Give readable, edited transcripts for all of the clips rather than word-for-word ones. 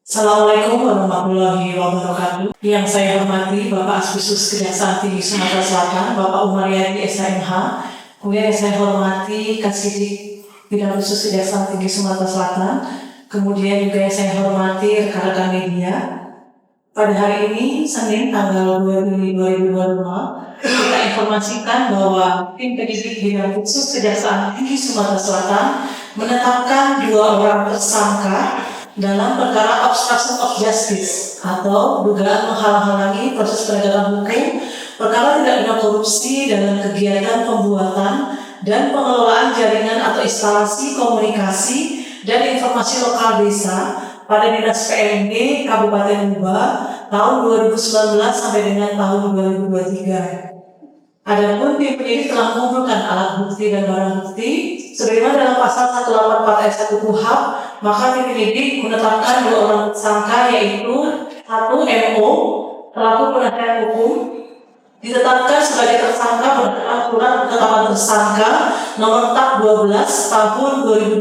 Assalamualaikum warahmatullahi wabarakatuh. Yang saya hormati Bapak Asbissus Kejaksaan Tinggi Sumatera Selatan, Bapak Umar Yadi SMH. Kemudian yang saya hormati Kasidik Bidang Khusus Kejaksaan Tinggi Sumatera Selatan. Kemudian juga yang saya hormati rekan-rekan media. Pada hari ini, Senin tanggal 2 Juli 2025, kita informasikan bahwa tim penyidik Bidang Khusus Kejaksaan Tinggi Sumatera Selatan menetapkan 2 orang tersangka dalam perkara obstruction of justice atau dugaan menghalang-halangi proses penegakan hukum, perkara tindak pidana korupsi dalam kegiatan pembuatan dan pengelolaan jaringan atau instalasi komunikasi dan informasi lokal desa pada Dinas PMD Kabupaten Muba tahun 2019 sampai dengan tahun 2023. Adapun tim penyidik telah mengumpulkan alat bukti dan barang bukti sebagaimana dalam pasal 184 ayat 1 KUHP, maka tim penyidik menetapkan 2 orang tersangka, yaitu 1 MO pelaku penasihat hukum ditetapkan sebagai tersangka berdasarkan surat penetapan tersangka nomor TAP 12 tahun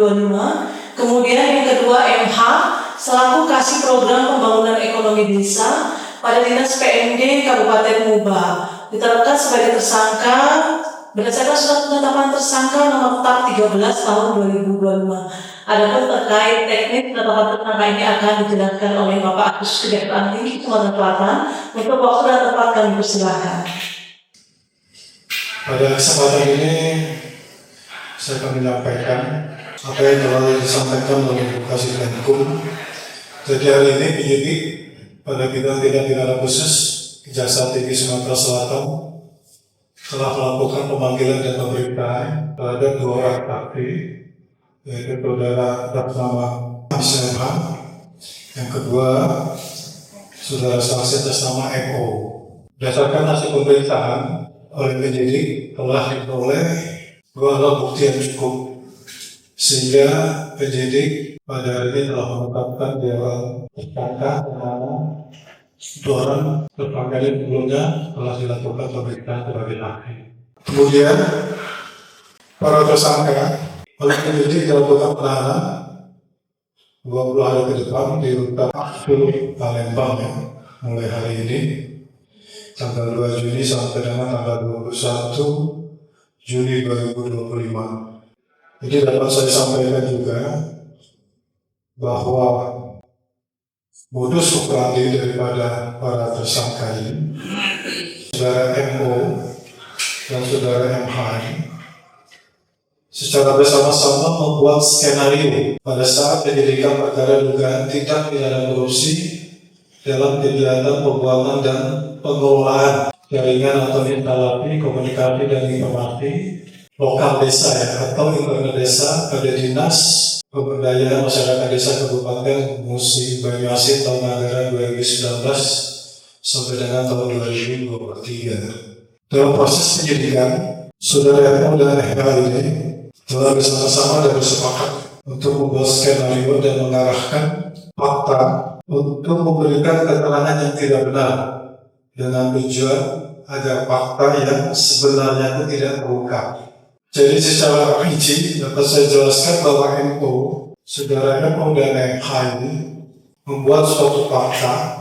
2025. Kemudian yang kedua MH selaku kasih program pembangunan ekonomi desa pada Dinas PMD Kabupaten Muba ditetapkan sebagai tersangka berdasarkan surat penetapan tersangka nomor TAP 13 tahun 2025. Adapun terkait teknik penetapan tersangka ini akan dijelaskan oleh Bapak Asbissus Kejaksaan Tinggi Sumatera Selatan. Untuk waktu dan tempat kami persilahkan. Pada kesempatan ini saya akan menyampaikan apa yang telah disampaikan oleh Kasih Hukum. Jadi hari ini penyidik pada bidang tindak pidana khusus Kejaksaan Tinggi Sumatera Selatan telah melakukan pemanggilan dan pemeriksaan terhadap 2 orang saksi, yaitu saudara atas nama SMH, yang kedua saudara saksi atas nama MO. Berdasarkan hasil pemeriksaan oleh penyidik telah diperoleh 2 alat bukti yang cukup, sehingga penyidik pada hari ini telah menetapkan dia tersangka karena 2 orang tersangka yang sebelumnya telah dilakukan pemeriksaan sebagai saksi. Kemudian para tersangka oleh penyidik dilakukan penahanan 20 hari ke depan di rutan Aksul Palembang, mulai hari ini tanggal 2 Juni sampai dengan tanggal 21 Juni 2025. Jadi dapat saya sampaikan juga bahwa modus operandi daripada para tersangka ini, saudara MO dan saudara MH, secara bersama-sama membuat skenario pada saat penyelidikan perkara dugaan tindak pidana korupsi dalam kegiatan pembuatan dan pengelolaan jaringan atau instalasi komunikasi dan informasi lokal desa atau internet desa pada Dinas Pemberdayaan Masyarakat Desa Kabupaten Musi Banyuasin tahun anggaran 2019 sampai dengan tahun 2023. Dalam proses penyelidikan, saudara MO dan MH ini telah bersama-sama dan bersepakat untuk membuat skenario dan mengarahkan fakta untuk memberikan keterangan yang tidak benar dengan tujuan agar fakta yang sebenarnya itu tidak terungkap. Jadi secara rinci dapat saya jelaskan bahwa MO, saudara MO dan MH ini membuat suatu fakta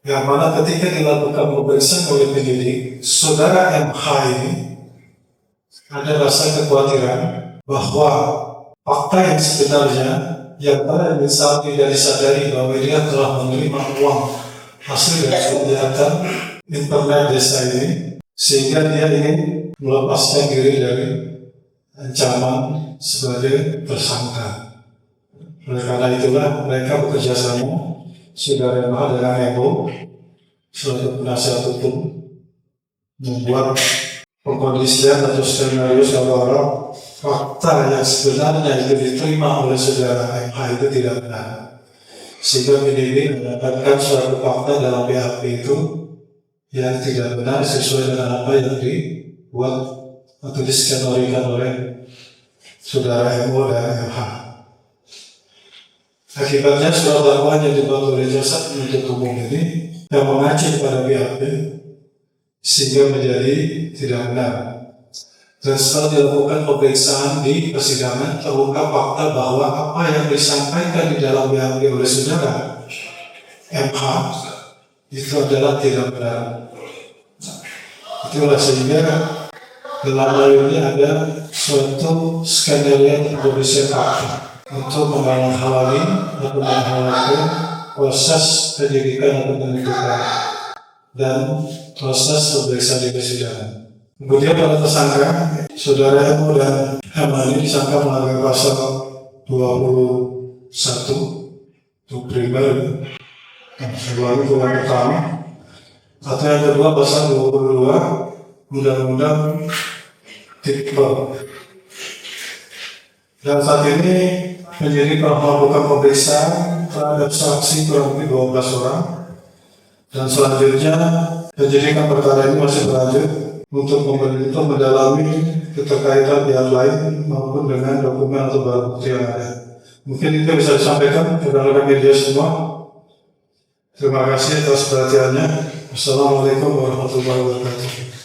yang mana ketika dilakukan pemeriksaan oleh penyidik, saudara MH ini ada rasa kekhawatiran bahwa fakta yang sebenarnya yang pada saat tidak disadari bahwa dia telah menerima uang hasil dari kegiatan internet desa ini, sehingga dia ingin melepaskan diri dari ancaman sebagai tersangka. Oleh karena itulah mereka bekerja sama, saudara MH dengan MO selaku penasihat hukum membuat pengkondisian atau skenario seolah-olah fakta yang sebenarnya itu diterima oleh saudara MH itu tidak benar, sehingga penyidik mendapatkan suatu fakta dalam BAP itu yang tidak benar sesuai dengan apa yang dibuat atau diskenarikan oleh saudara MO dan MH. Akibatnya surat dakwaan yang dibuat oleh jaksa penuntut umum ini yang mengacu pada BAP sehingga menjadi tidak benar. Dan setelah dilakukan pemeriksaan di persidangan, terungkap fakta bahwa apa yang disampaikan di dalam BAP oleh saudara MH itu adalah tidak benar. Itulah sehingga dalam hal ini ada suatu skandal yang berisi fakta untuk menghalangi atau menghalangi proses penyidikan atau penuntutan dan proses pemeriksaan di persidangan. Kemudian pada tersangka, saudara MO dan HM ini disangka melanggar pasal 21 untuk primer, baru bulan pertama, atau yang kedua pasal 22 Undang-Undang Tipikor. Dan saat ini penyidik telah melakukan pemeriksaan terhadap saksi kurang lebih 12 orang, dan selanjutnya penyidikan perkara ini masih berlanjut untuk mendalami keterkaitan pihak lain maupun dengan dokumen atau barang bukti yang ada. Mungkin itu bisa disampaikan kepada rekan media semua. Terima kasih atas perhatiannya. Wassalamualaikum warahmatullahi wabarakatuh.